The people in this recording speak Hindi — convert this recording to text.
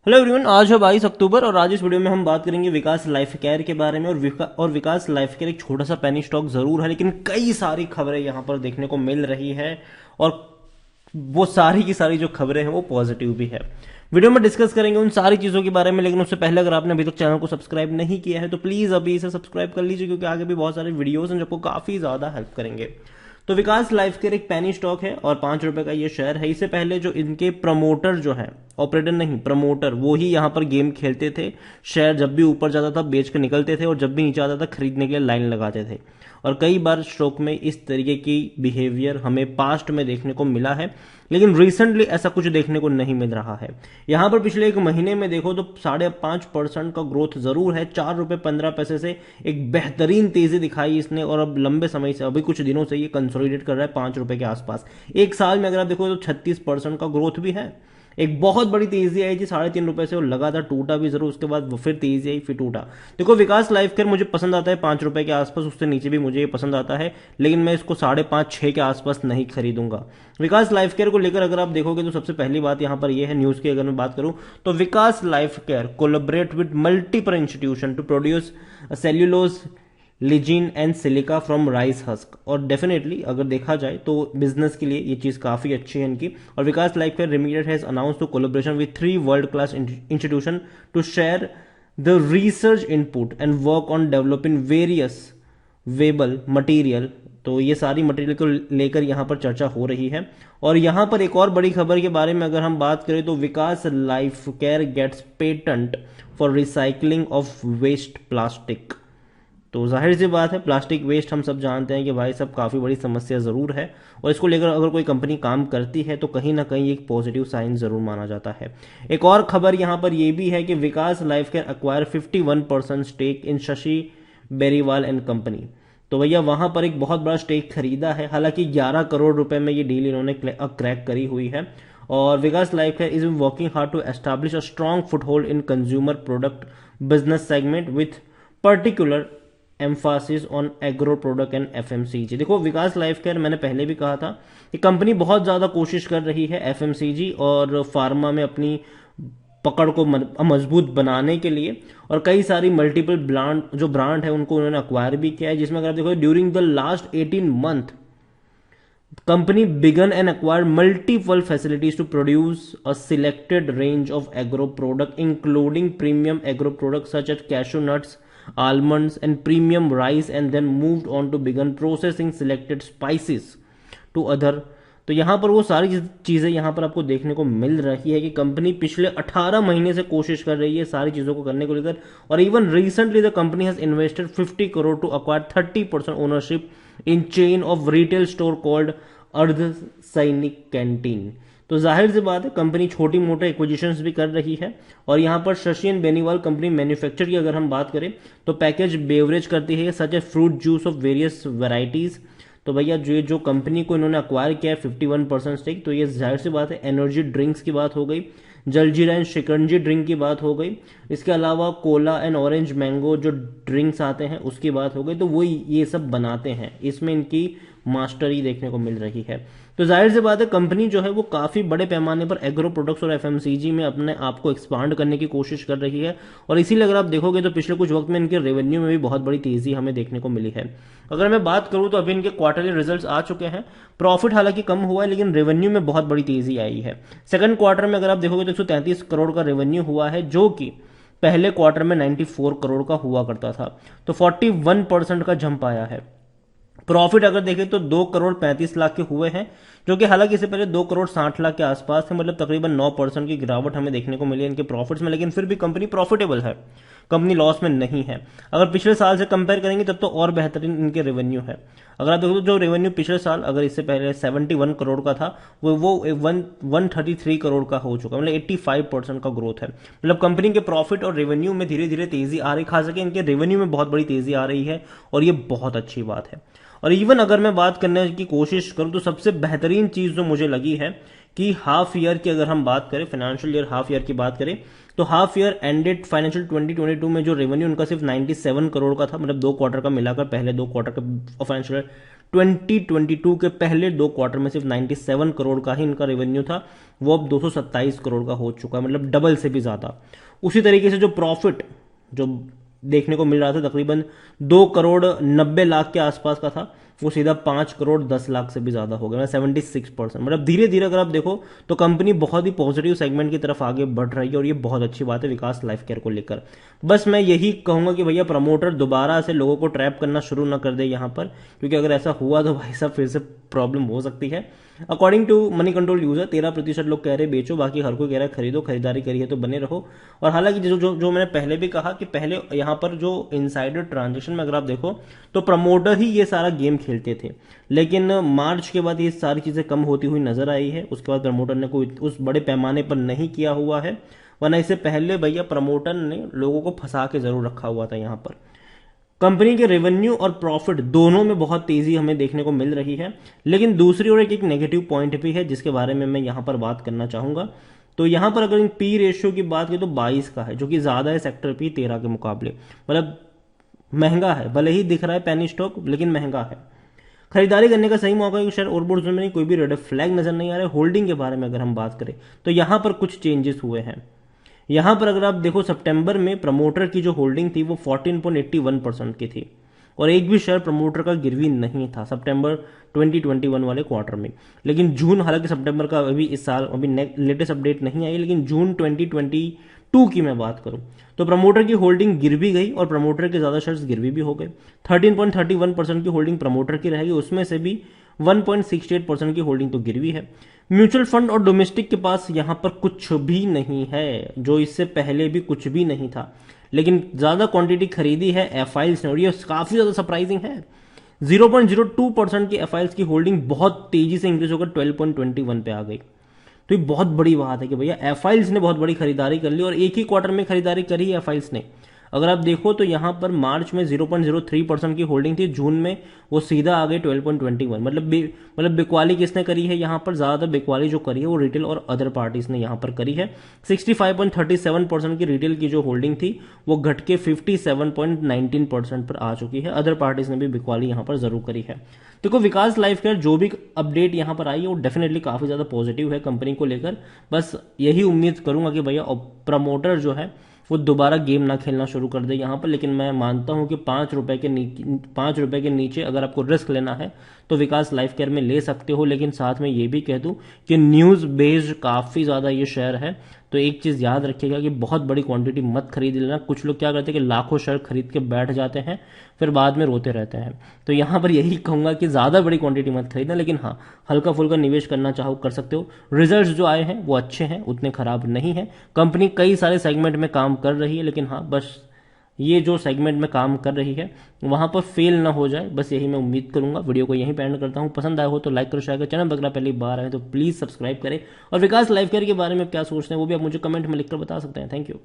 हेलो एवरीवन, आज है 22 अक्टूबर और आज इस वीडियो में हम बात करेंगे विकास लाइफ केयर के बारे में। और विकास लाइफ केयर एक छोटा सा पेनी स्टॉक जरूर है, लेकिन कई सारी खबरें यहाँ पर देखने को मिल रही है और वो सारी की सारी जो खबरें हैं वो पॉजिटिव भी है। वीडियो में डिस्कस करेंगे उन सारी चीजों के बारे में, लेकिन उससे पहले अगर आपने अभी तक चैनल को सब्सक्राइब नहीं किया है तो प्लीज अभी इसे सब्सक्राइब कर लीजिए, क्योंकि आगे भी बहुत सारे वीडियोस हैं जो आपको काफी ज्यादा हेल्प करेंगे। तो विकास लाइफ केयर एक पैनी स्टॉक है और ₹5 का ये शेयर है। इससे पहले जो इनके प्रमोटर जो है, ऑपरेटर नहीं प्रमोटर, वो ही यहाँ पर गेम खेलते थे। शेयर जब भी ऊपर जाता था बेच कर निकलते थे और जब भी नीचे आता था खरीदने के लिए लाइन लगाते थे। और कई बार स्टॉक में इस तरीके की बिहेवियर हमें पास्ट में देखने को मिला है, लेकिन रिसेंटली ऐसा कुछ देखने को नहीं मिल रहा है। यहां पर पिछले एक महीने में देखो तो 5.5% का ग्रोथ जरूर है। ₹4.15 से एक बेहतरीन तेजी दिखाई इसने और अब लंबे समय से, अभी कुछ दिनों से ये कंसोलिडेट कर रहा है ₹5 के आसपास। एक साल में अगर आप देखो तो 36% का ग्रोथ भी है। एक बहुत बड़ी तेजी आई थी ₹3.5 से और लगातार टूटा भी जरूर, उसके बाद वो फिर तेजी आई फिर टूटा। देखो विकास लाइफ केयर मुझे पसंद आता है ₹5 के आसपास, उससे नीचे भी मुझे ये पसंद आता है, लेकिन मैं इसको 5.5-6 के आसपास नहीं खरीदूंगा। विकास लाइफ केयर को लेकर अगर आप देखोगे तो सबसे पहली बात यहां पर यह है, न्यूज की अगर मैं बात करूं तो Vikas life care collaborate with multiple institution to produce cellulose, lignin and silica from rice husk. और डेफिनेटली अगर देखा जाए तो बिजनेस के लिए ये चीज काफी अच्छी है इनकी। और Vikas life care limited has announce to collaboration with 3 world class institution to share the research input and work on developing various viable material. तो ये सारी मटेरियल को लेकर यहां पर चर्चा हो रही है। और यहां पर एक और बड़ी खबर के बारे में अगर हम बात करें तो Vikas life care gets patent for recycling of waste plastic. तो जाहिर सी बात है, प्लास्टिक वेस्ट हम सब जानते हैं कि भाई सब काफ़ी बड़ी समस्या ज़रूर है, और इसको लेकर अगर कोई कंपनी काम करती है तो कहीं ना कहीं एक पॉजिटिव साइन ज़रूर माना जाता है। एक और खबर यहाँ पर यह भी है कि Vikas life care acquire 51% stake in Shashi Beriwal and company. तो भैया वहां पर एक बहुत बड़ा स्टेक खरीदा है, हालांकि 11 करोड़ रुपए में ये डील इन्होंने क्रैक करी हुई है। और Vikas life care is working hard to establish a strong foothold in consumer product business segment with particular emphasis on agro product and FMCG. देखो विकास लाइफ केयर, मैंने पहले भी कहा था कि कंपनी बहुत ज्यादा कोशिश कर रही है एफएमसीजी और फार्मा में अपनी पकड़ को मजबूत बनाने के लिए, और कई सारी मल्टीपल ब्रांड है उनको उन्होंने अक्वायर भी किया है, जिसमें अगर देखो during the last 18 month company began and acquired multiple facilities to produce a selected range of agro product, including premium agro products such as cashew nuts, almonds and premium rice, and then moved on to begin processing selected spices to other। तो यहां पर वो सारी चीजें यहां पर आपको देखने को मिल रही है कि कंपनी पिछले 18 महीने से कोशिश कर रही है सारी चीजों को करने को लेकर। और even recently the company has invested 50 crore to acquire 30% ownership in chain of retail store called Ardh Sainik canteen. तो जाहिर सी बात है कंपनी छोटी मोटे एक्विजिशंस भी कर रही है। और यहां पर Shashi and Beniwal company manufacture की अगर हम बात करें तो पैकेज बेवरेज करती है, such a fruit juice of various varieties. तो भैया जो कंपनी को इन्होंने अक्वायर किया है 51% स्टेक, तो ये जाहिर सी बात है एनर्जी ड्रिंक्स की बात हो गई, जलजीरा एंड शिकंजी ड्रिंक की बात हो गई, इसके अलावा कोला एंड ऑरेंज मैंगो जो ड्रिंक्स आते हैं उसकी बात हो गई। तो वो ये सब बनाते हैं, इसमें इनकी मास्टरी देखने को मिल रही है। तो जाहिर सी बात है कंपनी जो है वो काफी बड़े पैमाने पर एग्रो प्रोडक्ट्स और एफएमसीजी में अपने आप को एक्सपांड करने की कोशिश कर रही है। और इसीलिए अगर आप देखोगे तो पिछले कुछ वक्त में इनके रेवेन्यू में भी बहुत बड़ी तेजी हमें देखने को मिली है। अगर मैं बात करूं तो अभी इनके क्वार्टरली रिजल्ट्स आ चुके हैं। प्रॉफिट हालांकि कम हुआ है, लेकिन रेवेन्यू में बहुत बड़ी तेजी आई है। सेकंड क्वार्टर में अगर आप देखोगे तो 133 करोड़ का रेवेन्यू हुआ है, जो कि पहले क्वार्टर में 94 करोड़ का हुआ करता था। तो 41% का जंप आया है। प्रॉफिट अगर देखें तो 2 करोड़ 35 लाख के हुए हैं, जो कि हालांकि इससे पहले 2 करोड़ 60 लाख के आसपास थे, मतलब तकरीबन 9% की गिरावट हमें देखने को मिली इनके प्रॉफिट्स में। लेकिन फिर भी कंपनी प्रॉफिटेबल है, कंपनी लॉस में नहीं है। अगर पिछले साल से कंपेयर करेंगे तब तो और बेहतरीन इनके रेवेन्यू है। अगर आप देखो तो जो रेवेन्यू पिछले साल अगर इससे पहले 71 करोड़ का था वो 133 करोड़ का हो चुका, मतलब 85% का ग्रोथ है। मतलब कंपनी के प्रॉफिट और रेवेन्यू में धीरे धीरे तेजी आ रही, खास करके इनके रेवेन्यू में बहुत बड़ी तेजी आ रही है, और ये बहुत अच्छी बात है। और इवन अगर मैं बात करने की कोशिश करूं तो सबसे बेहतरीन चीज जो मुझे लगी है कि हाफ ईयर की अगर हम बात करें, फाइनेंशियल ईयर हाफ ईयर की बात करें, तो हाफ ईयर एंडेड फाइनेंशियल 2022 में जो रेवेन्यू उनका सिर्फ 97 करोड़ का था, मतलब 2 क्वार्टर का मिलाकर, पहले 2 क्वार्टर का फाइनेंशियल 2022 के पहले 2 क्वार्टर में सिर्फ 97 करोड़ का ही इनका रेवेन्यू था, वो अब 227 करोड़ का हो चुका है, मतलब डबल से भी ज्यादा। उसी तरीके से जो प्रॉफिट जो देखने को मिल रहा था तकरीबन 2 करोड़ 90 लाख के आसपास का था, वो सीधा 5 करोड़ 10 लाख से भी ज्यादा हो गया, 76%। मतलब धीरे धीरे अगर आप देखो तो कंपनी बहुत ही पॉजिटिव सेगमेंट की तरफ आगे बढ़ रही है, और ये बहुत अच्छी बात है विकास लाइफ केयर को लेकर। बस मैं यही कहूंगा कि भैया प्रमोटर दोबारा से लोगों को ट्रैप करना शुरू ना कर दे यहां पर, क्योंकि अगर ऐसा हुआ तो भाई साहब फिर से प्रॉब्लम हो सकती है। According to Moneycontrol user 13% लोग कह रहे बेचो, बाकी हर कोई कह रहा है खरीदो, खरीदारी करिए तो बने रहो। और हालांकि जो मैंने पहले भी कहा कि पहले यहां पर जो इनसाइडर ट्रांजेक्शन में अगर आप देखो तो प्रमोटर ही ये सारा गेम खेलते थे, लेकिन मार्च के बाद ये सारी चीजें कम होती हुई नजर आई है। उसके बाद प्रमोटर ने कोई उस बड़े पैमाने पर नहीं किया हुआ है, वरना इससे पहले भैया प्रमोटर ने लोगों को फंसा के जरूर रखा हुआ था यहां पर। कंपनी के रेवेन्यू और प्रॉफिट दोनों में बहुत तेजी हमें देखने को मिल रही है, लेकिन दूसरी ओर एक नेगेटिव पॉइंट भी है जिसके बारे में मैं यहां पर बात करना चाहूंगा। तो यहां पर अगर पी रेशियो की बात करें तो 22 का है, जो कि ज्यादा है सेक्टर पी 13 के मुकाबले, मतलब महंगा है, भले ही दिख रहा है पैनी स्टॉक लेकिन महंगा है। खरीदारी करने का सही मौका है शेयर ओवरबोर्ड में नहीं, कोई भी रेड फ्लैग नजर नहीं आ रहा है। होल्डिंग के बारे में अगर हम बात करें तो यहां पर कुछ चेंजेस हुए हैं। यहां पर अगर आप देखो सितंबर में प्रमोटर की जो होल्डिंग थी वो 14.81% की थी, और एक भी शेयर प्रमोटर का गिरवी नहीं था सितंबर 2021 वाले क्वार्टर में। लेकिन जून, हालांकि सितंबर का अभी इस साल अभी लेटेस्ट अपडेट नहीं आई, लेकिन जून 2022 की मैं बात करूं तो प्रमोटर की होल्डिंग गिर भी गई और प्रमोटर के ज्यादा शेयर्स गिरवी भी हो गए। 13.31% की होल्डिंग प्रमोटर की रहेगी, उसमें से भी 1.68% की होल्डिंग तो गिरवी है। म्यूचुअल फंड और डोमेस्टिक के पास यहां पर कुछ भी नहीं है, जो इससे पहले भी कुछ भी नहीं था, लेकिन ज्यादा क्वांटिटी खरीदी है एफआईएल्स ने, और ये काफी ज्यादा सरप्राइजिंग है। 0.02% की एफआईएल्स की होल्डिंग बहुत तेजी से इंक्रीज होकर 12.21 पे आ गई। तो ये बहुत बड़ी बात है कि भैया एफआईएल्स ने बहुत बड़ी खरीदारी कर ली, और एक ही क्वार्टर में खरीदारी करी है एफआईएल्स ने। अगर आप देखो तो यहां पर मार्च में 0.03% की होल्डिंग थी, जून में वो सीधा आ गई 12.21। मतलब बिकवाली किसने करी है यहां पर? ज्यादातर बिकवाली जो करी है वो रिटेल और अदर पार्टीज ने यहां पर करी है। 65.37% की रिटेल की जो होल्डिंग थी वो घट के 57.19% पर आ चुकी है। अदर पार्टीज ने भी बिकवाली यहां पर जरूर करी है। देखो विकास लाइफ केयर जो भी अपडेट यहां पर आई है वो डेफिनेटली काफी ज्यादा पॉजिटिव है कंपनी को लेकर। बस यही उम्मीद करूंगा कि भैया प्रमोटर जो है वो दोबारा गेम ना खेलना शुरू कर दे यहां पर। लेकिन मैं मानता हूं कि 5 रुपए के नीचे अगर आपको रिस्क लेना है तो विकास लाइफ केयर में ले सकते हो। लेकिन साथ में ये भी कह दूं कि न्यूज बेस्ड काफी ज्यादा ये शेयर है, तो एक चीज याद रखिएगा कि बहुत बड़ी क्वांटिटी मत खरीद लेना। कुछ लोग क्या करते हैं कि लाखों शेयर खरीद के बैठ जाते हैं, फिर बाद में रोते रहते हैं। तो यहां पर यही कहूंगा कि ज्यादा बड़ी क्वांटिटी मत खरीदना, लेकिन हाँ हल्का फुल्का निवेश करना चाहो कर सकते हो। रिजल्ट्स जो आए हैं वो अच्छे हैं, उतने खराब नहीं है। कंपनी कई सारे सेगमेंट में काम कर रही है, लेकिन हाँ बस ये जो सेगमेंट में काम कर रही है वहां पर फेल ना हो जाए, बस यही मैं उम्मीद करूंगा। वीडियो को यहीं पे एंड करता हूं। पसंद आया हो तो लाइक करो, शेयर करो। चैनल पर पहली बार आए तो प्लीज सब्सक्राइब करें, और विकास लाइफ केयर के बारे में क्या सोचते हैं वो भी आप मुझे कमेंट में लिखकर बता सकते हैं। Thank you.